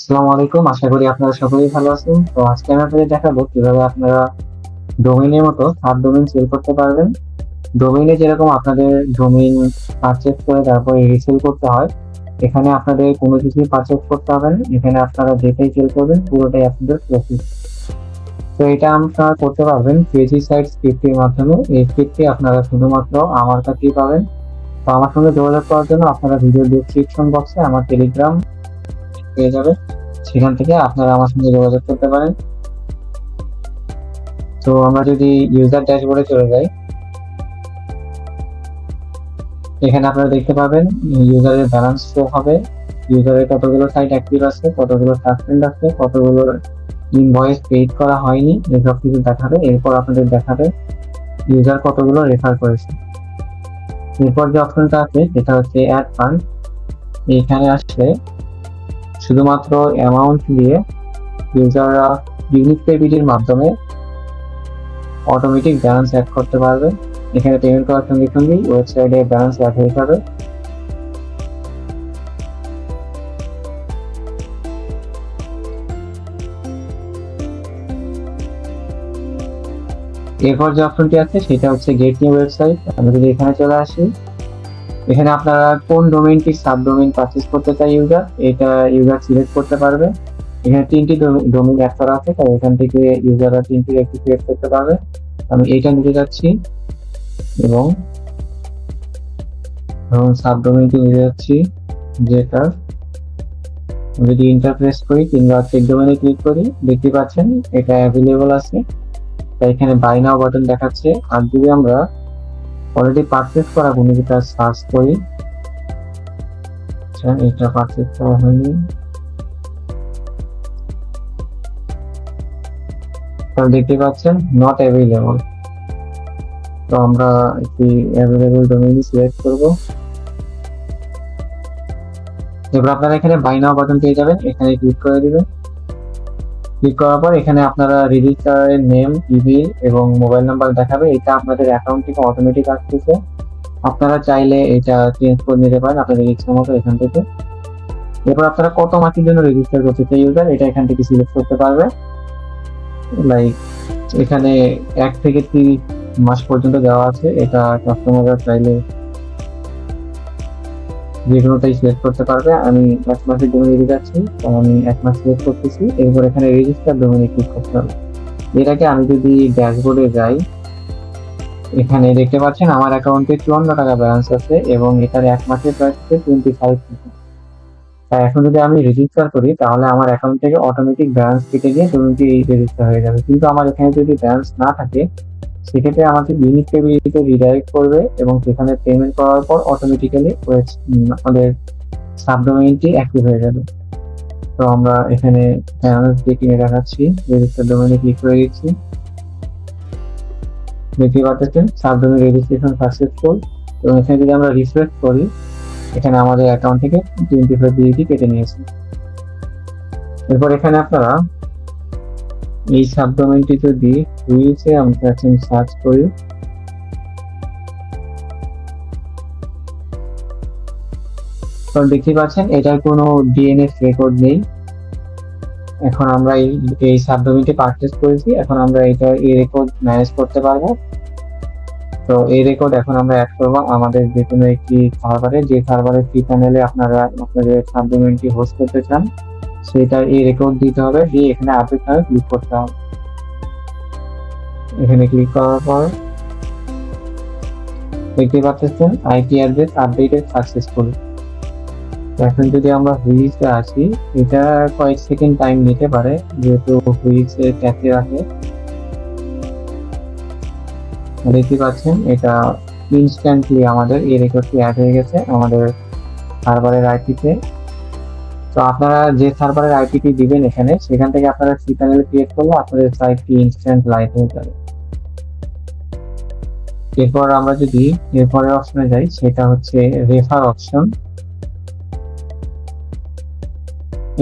আসসালামু আলাইকুম। আশা করি আপনারা সকলেই ভালো আছেন। তো আজকে আমি আপনাদের দেখাবো কিভাবে আপনারা ডোমেইনের মতো সাবডোমেইন সেল করতে পারবেন। ডোমেইনে যেরকম আপনাদের ডোমেইন পারচেজ করে তারপরে রিসেল করতে হয়, এখানে আপনাদের কোনো কিছুই পারচেজ করতে হবে না। এখানে আপনারা যেটাই সেল করবেন পুরোটাই আপনাদের প্রফিট। তো এটা আপনারা করতে পারবেন ক্রেজি সাইট স্ক্রিপ্টের মাধ্যমে। এই স্ক্রিপ্টটি আপনারা শুধুমাত্র আমার কাছেই পাবেন। তো আমার সঙ্গে যোগাযোগ করার জন্য আপনারা ভিডিও ডেসক্রিপশন বক্সে আমার টেলিগ্রাম পেয়ে যাবেন। সেখান থেকে আপনারা আমার সঙ্গে যোগাযোগ করতে পারেন। তো আমরা যদি ইউজার ড্যাশবোর্ডে চলে যাই, এখানে আপনারা দেখতে পাবেন ইউজারের ব্যালেন্স শো হবে, ইউজারের কতগুলো সাইট অ্যাক্টিভ আছে, কতগুলো সাসপেন্ড আছে, কতগুলো ইনভয়েস পেইড করা হয়নি, এসব কিছু দেখাবে। এরপর আপনাদের দেখাবে ইউজার কতগুলো রেফার করেছে। এরপর যে অপশনটা আছে সেটা হচ্ছে অ্যাড ফান্ড। এখানে আসলে শুধুমাত্র অ্যামাউন্ট দিয়ে ইউজাররা ইউনিক পেবিলির মাধ্যমে অটোমেটিক ব্যালেন্স অ্যাড করতে পারবে। এখানে পেমেন্ট করার সঙ্গে সঙ্গেই ওয়েবসাইটে ব্যালেন্স অ্যাড হয়ে যাবে। এরপর যে অপশনটি আছে সেটা হচ্ছে গেট নিউ ওয়েবসাইট। আমরা যদি এখানে চলে আসি, এখানে আপনারা কোন ডোমেইনটি সাবডোমেইন পারচেজ করতে চাই ইউজার, এটা ইউজার সিলেক্ট করতে পারবে। এখানে তিনটি ডোমেইন অ্যাড করা আছে, তাই এখান থেকে ইউজাররা তিনটি একটি সিলেক্ট করতে পারবে। আমি এইটা নিতে যাচ্ছি এবং সাবডোমেইনটি নিতে যাচ্ছি, যেটা যদি ইন্টারপ্রেস করি কিংবা চেক ডোমেইনে ক্লিক করি, দেখতে পাচ্ছেন এটা অ্যাভেলেবল আছে। তাই এখানে বাই নাও বাটন দেখাচ্ছে। আর যদি আমরা অলরেডি পারচেজ করা কোনো যেটা সার্চ করি, আচ্ছা এটা পারচেজ করা হয়নি, তাহলে দেখতে পাচ্ছেন নট অ্যাভেলেবল। তো আমরা একটি অ্যাভেলেবল ডোমেইন সিলেক্ট করব। এবার আপনারা এখানে বাই নাও বাটন পেয়ে যাবেন, এখানে ক্লিক করে দিবেন। ক্লিক করার পর এখানে আপনারা রেজিস্ট্রারের নেম, ইমেল এবং মোবাইল নাম্বার দেখাবে। এটা আপনাদের অ্যাকাউন্ট থেকে অটোমেটিক আসতেছে। আপনারা চাইলে এটা চেঞ্জ করে নিতে পারেন আপনাদের ইচ্ছা মতো এখান থেকে। এরপর আপনারা কত মাসের জন্য রেজিস্টার করতে চাই ইউজার, এটা এখান থেকে সিলেক্ট করতে পারবে। লাইক এখানে 1 থেকে 30 মাস পর্যন্ত দেওয়া আছে। এটা কাস্টমাররা চাইলে যে কোনোটাই সিলেক্ট করতে পারবে। আমি 1 মাসের জন্য দিতে যাচ্ছি, তো আমি 1 মাস সিলেক্ট করতেছি। এরপর এখানে রেজিস্টার ডোমেইনে ক্লিক করতে হবে। এটাকে আমি যদি ড্যাশবোর্ডে যাই, এখানে দেখতে পাচ্ছেন আমার অ্যাকাউন্টে 54 টাকা ব্যালেন্স আছে এবং এটার 1 মাসের প্রাইস হচ্ছে 25 টাকা। তাই এখন যদি আমি রেজিস্টার করি তাহলে আমার অ্যাকাউন্ট থেকে অটোমেটিক ব্যালেন্স কেটে গিয়ে ডোমেইনটি রেজিস্টার হয়ে যাবে। কিন্তু আমার এখানে যদি ব্যালেন্স না থাকে, সেক্ষেত্রে আমাকে ইউনিক পেবিলিটিতে রিডাইরেক্ট করবে এবং সেখানে পেমেন্ট করার পর অটোমেটিক্যালি আমাদের সাবডোমেইনটি অ্যাক্টিভ হয়ে যাবে। তো আমরা এখানে ব্যালেন্স দিয়ে কিনে দেখাচ্ছি, রেজিস্টার ডোমেইনে ক্লিক করে দিচ্ছি। দেখতে পাচ্ছেন সাবডোমেইন রেজিস্ট্রেশন সাকসেসফুল। এবং এখানে যদি আমরা রিফ্রেশ করি, এখানে আমাদের অ্যাকাউন্ট থেকে 25 বিলিটি কেটে নিয়েছে। এরপর এখানে আপনারা এই সাবডোমেইনটি যদি হুইলসে আমরা এখন সার্চ করি, তো দেখতে পাচ্ছেন এটার কোনো ডিএনএস রেকর্ড নেই। এখন আমরা এই সাবডোমেইনটি পারচেজ করেছি, এখন আমরা এই রেকর্ড ম্যানেজ করতে পারবো। তো এই রেকর্ড এখন আমরা অ্যাড করবো আমাদের যে কোনো একটি সার্ভারে, যে সার্ভারের ফ্রি প্যানেলে আপনারা আপনাদের সাবডোমেইনটি হোস্ট করতে চান, সেটা এই রেকর্ড দিতে হবে, দিয়ে এখানে আপডেট নামে ক্লিক করতে হবে। এখানে ক্লিক করার পর দেখতে পাচ্ছেন আইপি অ্যাড্রেস আপডেটেড সাকসেসফুল। এখন যদি আমরা হুইলসে আসি, এটা কয়েক সেকেন্ড টাইম নিতে পারে যেহেতু হুইলসে ক্যাচে রাখে। দেখতে পাচ্ছেন এটা ইনস্ট্যান্টলি আমাদের এই রেকর্ডটি অ্যাড হয়ে গেছে আমাদের সার্ভারের আইপিতে। তো আপনারা যে সার্ভারের আইপিটি দিবেন এখানে, সেখান থেকে আপনারা ফ্রি প্যানেল ক্রিয়েট করলে আপনাদের সাইটটি ইনস্ট্যান্ট লাইভ হয়ে যাবে। এরপর আমরা যদি এরপরের অপশনে যাই, সেটা হচ্ছে রেফার অপশন।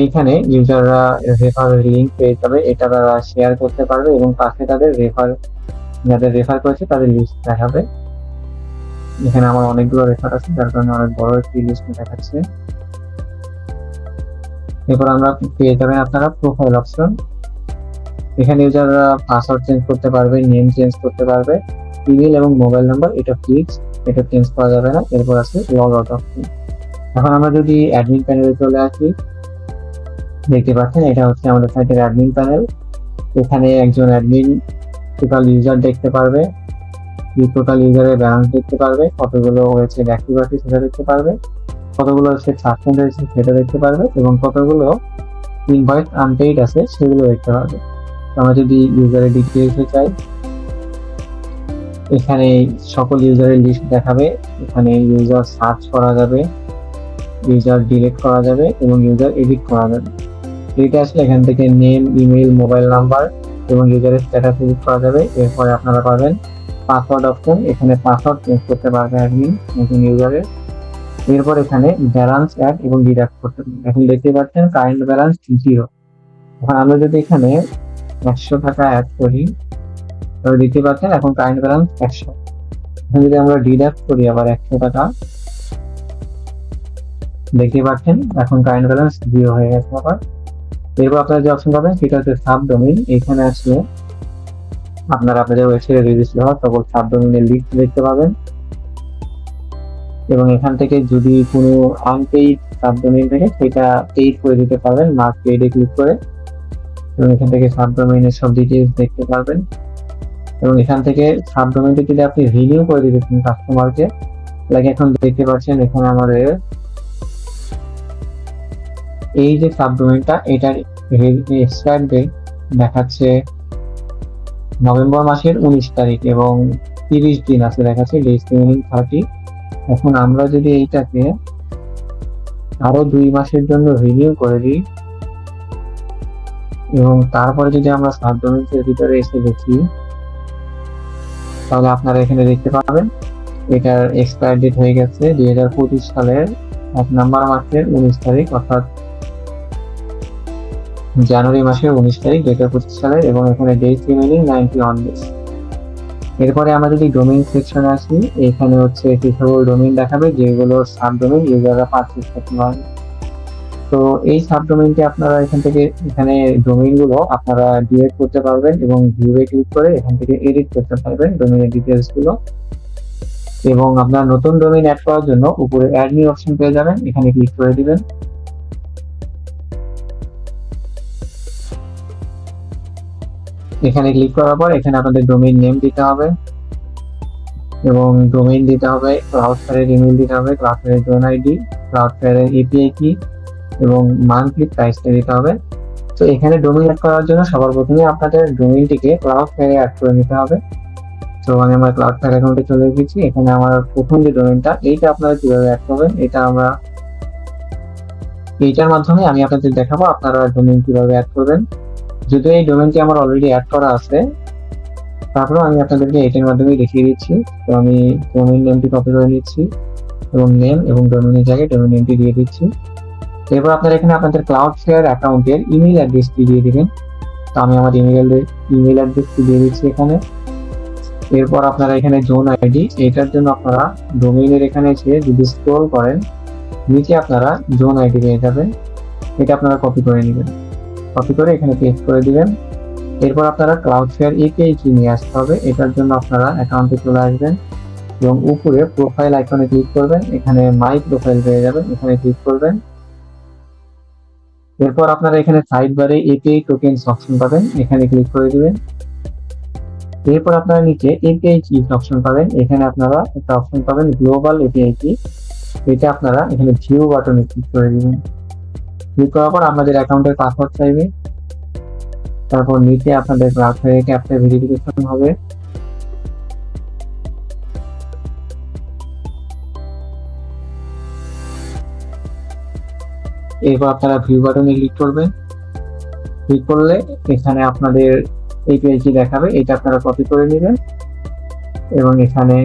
এইখানে ইউজাররা রেফার লিংক পেয়ে যাবে, এটা তারা শেয়ার করতে পারবে এবং পাশে তাদের যাদের রেফার করেছে তাদের লিস্ট দেখাবে। এখানে আমার অনেকগুলো রেফার আছে, যার কারণে অনেক বড় একটি লিস্ট দেখাচ্ছে। এরপর আমরা পেয়ে যাবেন আপনারা প্রোফাইল অপশন। এখানে ইউজাররা পাসওয়ার্ড চেঞ্জ করতে পারবে, নেম চেঞ্জ করতে পারবে, ইমেল এবং মোবাইল নাম্বার এটা ফিক্সড, এটা চেঞ্জ করা যাবে না। এরপর আছে লগ আউট অপশন। এখন আমরা যদি অ্যাডমিন প্যানেলে চলে আসি, দেখতে পাচ্ছেন এটা হচ্ছে আমাদের সাইটের অ্যাডমিন প্যানেল। এখানে একজন অ্যাডমিন টোটাল ইউজার দেখতে পারবে, টোটাল ইউজারের ব্যালেন্স দেখতে পারবে, কতগুলো ওয়েবসাইট অ্যাক্টিভ আছে সেটা দেখতে পারবে, কতগুলো ওয়েবসাইট সাসপেন্ড হয়েছে সেটা দেখতে পারবে, এবং কতগুলো ইনভাইট আনপেইড আছে সেগুলো দেখতে পারবে। আমরা যদি ইউজারের ডিটেইলসে চাই, এখানে সকল ইউজারের লিস্ট দেখাবে। এখানে ইউজার সার্চ করা যাবে, ইউজার ডিলিট করা যাবে এবং ইউজার এডিট করা যাবে। এটা আসলে এখান থেকে নেম, ইমেল, মোবাইল নাম্বার এবং ইউজারের স্ট্যাটাস এডিট করা যাবে। এরপরে আপনারা পাবেন পাসওয়ার্ড অপশন। এখানে পাসওয়ার্ড চেঞ্জ করতে পারবে অ্যাডমিন নতুন ইউজারের। এরপর এখানে ব্যালেন্স অ্যাড এবং ডিডাক্ট করতে পারবে। এখন দেখতে পাচ্ছেন কারেন্ট ব্যালেন্স 0। এখন আমরা যদি এখানে 100 টাকা অ্যাড করি, তবে দেখতে পাচ্ছেন এখন কারেন্ট ব্যালেন্স 100। এখন যদি আমরা ডিডাক্ট করি আবার 100 টাকা, দেখতে পাচ্ছেন এখন কারেন্ট ব্যালেন্স 0 হয়ে গেছে আবার। এরপর আপনারা যে অপশন পাবেন সেটা হচ্ছে সাবডোমেইন। এখানে আসলে আপনারা আপনাদের ওয়েবসাইটে রেজিস্টার হওয়া সকল সাবডোমেইনের লিস্ট দেখতে পাবেন, এবং এখান থেকে যদি কোনো আনপেইড সাবডোমেইন থাকে সেটা পেইড করে দিতে পারবেন, মার্ক পেইডে ক্লিক করে, এবং এখান থেকে সাবডোমেইনের সব ডিটেইলস দেখতে পারবেন। এবং এখান থেকে সাবডোমেইনটা যদি আপনি রিনিউ করে দিতে চান কাস্টমারকে, লাইক এখন দেখতে পাচ্ছেন এখানে আমাদের এই যে সাবডোমেইনটা, এটার এক্সপায়ার ডেট দেখাচ্ছে নভেম্বর মাসের 19 তারিখ এবং 30 দিন আছে দেখাচ্ছে, ডেজ রিমেইনিং 30। এখন আমরা যদি এইটাকে আরো 2 মাসের জন্য রিনিউ করে দিই, এবং তারপরে যদি আমরা সাবডোমেইনস এর ভিতরে এসে দেখি, তাহলে আপনারা এখানে দেখতে পাবেন এটার এক্সপায়ার ডেট হয়ে গেছে 2025 সালের 1 নম্বর মাসের 19 তারিখ, অর্থাৎ জানুয়ারি মাসের 19 তারিখ 2025 সালের, এবং এখানে ডেজ রিমেইনিং 91 ডেজ। এরপরে আমরা যদি ডোমেইন সেকশনে আসি, এখানে হচ্ছে কি সকল ডোমেইন দেখাবে যেগুলো সাবডোমেইন ইউজাররা পারচেজ করতে পারবে। তো এই সাবডোমেইনটি আপনারা এখান থেকে, এখানে ডোমেইন গুলো আপনারা ডিলিট করতে পারবেন এবং ভিউয়ে ক্লিক করে এখান থেকে এডিট করতে পারবেন ডোমেইনের ডিটেইলস গুলো। এবং আপনার নতুন ডোমেইন অ্যাড করার জন্য উপরে অ্যাড নিউ অপশন পেয়ে যাবেন, এখানে ক্লিক করে দিবেন। এখানে ক্লিক করার পর এখানে আপনাদের ডোমেইন নেম দিতে হবে এবং ডোমেইন দিতে হবে, ক্লাউডফ্লায়ারের ইমেল দিতে হবে, ক্লাউডফ্লায়ারের জোন আইডি, ক্লাউডফ্লায়ারের এপিআই কি এবং মান্থলি প্রাইসটা দিতে হবে। তো এখানে ডোমেইন অ্যাড করার জন্য সবার প্রথমে আপনাদের ডোমেইনটিকে ক্লাউডফ্লায়ারে অ্যাড করে নিতে হবে। তো আমি আমার ক্লাউডফ্লায়ার অ্যাকাউন্টে চলে এসেছি। এখানে আমার প্রথম যে ডোমেইনটা, এইটা আপনারা কিভাবে অ্যাড করবেন, এইটার মাধ্যমে আমি আপনাদের দেখাবো আপনারা ডোমেইন কিভাবে অ্যাড করবেন। যদিও এই ডোমেইনটি আমার অলরেডি অ্যাড করা আছে, তারপরেও আমি আপনাদেরকে এটার মাধ্যমে দেখিয়ে দিচ্ছি। তো আমি ডোমেইন নেমটি কপি করে নিচ্ছি এবং নেম এবং ডোমেইনের জায়গায় ডোমেইন নেমটি দিয়ে দিচ্ছি। এরপর আপনারা এখানে আপনাদের ক্লাউডফ্লায়ার অ্যাকাউন্টের ইমেল অ্যাড্রেসটি দিয়ে দিবেন। তো আমি আমার ইমেল অ্যাড্রেসটি দিয়ে দিচ্ছি এখানে। এরপর আপনারা এখানে জোন আইডি, এটার জন্য আপনারা ডোমেইনের এখানে এসে যদি স্ক্রল করেন, নিচে আপনারা জোন আইডি পেয়ে যাবেন। এটা আপনারা কপি করে নেবেন, কপি করে এখানে পেস্ট করে দিবেন। এরপর আপনারা ক্লাউডফ্লায়ার এপিআই কি নিয়ে আসতে হবে, এটার জন্য আপনারা অ্যাকাউন্টে চলে আসবেন এবং উপরে প্রোফাইল আইকনে ক্লিক করবেন, এখানে মাই প্রোফাইল পেয়ে যাবেন, এখানে ক্লিক করবেন। এরপর আপনারা এখানে সাইড বারে এপিআই টোকেনস অপশন পাবেন, এখানে ক্লিক করে দিবেন। এরপর আপনারা নিচে এপিআই কি অপশন পাবেন, এখানে আপনারা একটা অপশন পাবেন গ্লোবাল এপিআই কি, এটা আপনারা এখানে ভিউ বাটনে ক্লিক করে দিবেন। ক্লিক করার পর আমাদের অ্যাকাউন্টের পাসওয়ার্ড চাইবে, তারপর নিচে আপনাদের ক্লাউডফ্লায়ার ক্যাপচা ভেরিফিকেশন হবে। এরপর আপনারা ভিউ বাটনে ক্লিক করবেন। ক্লিক করলে এখানে আপনাদের এপিআই কি দেখাবে, এটা আপনারা কপি করে নেবেন এবং এখানে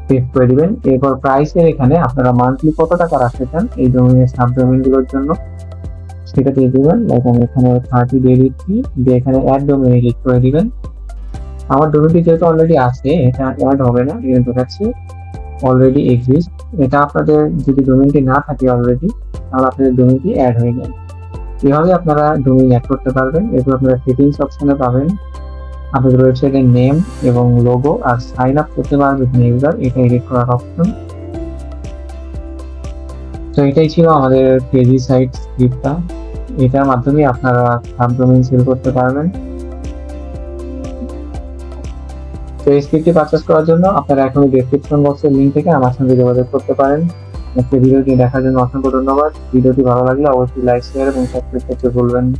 পেস্ট করে দিবেন। এরপর প্রাইসের এখানে আপনারা মান্থলি কত টাকা রাখতে চান এই ডোমেইনের সাবডোমেইন গুলোর জন্য সেটা দিয়ে দিবেন। লাইক আমি এখানে 30 দিয়ে দিচ্ছি, দিয়ে এখানে অ্যাড ডোমেইনে ক্লিক করে দিবেন। আমার ডোমেইনটি যেহেতু অলরেডি আছে, এটা অ্যাড হবে না, এটা দেখাচ্ছে অলরেডি এক্সিস্ট। এটা আপনাদের যদি ডোমেইনটি না থাকে অলরেডি, তাহলে আপনাদের ডোমেইনটি অ্যাড হয়ে যাবে। এভাবে আপনারা ডোমেইন অ্যাড করতে পারবেন। এরপর আপনারা সেটিংস অপশনে পাবেন আপনাদের ওয়েবসাইটের নেম এবং লোগো, আর সাইন আপ করতে পারবেন ইউজার, এটা এডিট করার অপশন। তো এটাই ছিল আমাদের পেজি সাইট স্ক্রিপ্টটা। এটার মাধ্যমে আপনারা সাবডোমেইন সেল করতে পারবেন। তো এই স্ক্রিপ্টটি পারচেজ করার জন্য আপনারা এখনই ডেসক্রিপশন বক্সের লিঙ্ক থেকে আমার সঙ্গে যোগাযোগ করতে পারেন। আজকে ভিডিওটি দেখার জন্য অসংখ্য ধন্যবাদ। ভিডিওটি ভালো লাগলে অবশ্যই লাইক, শেয়ার এবং সাবস্ক্রাইব করতে ভুলবেন না।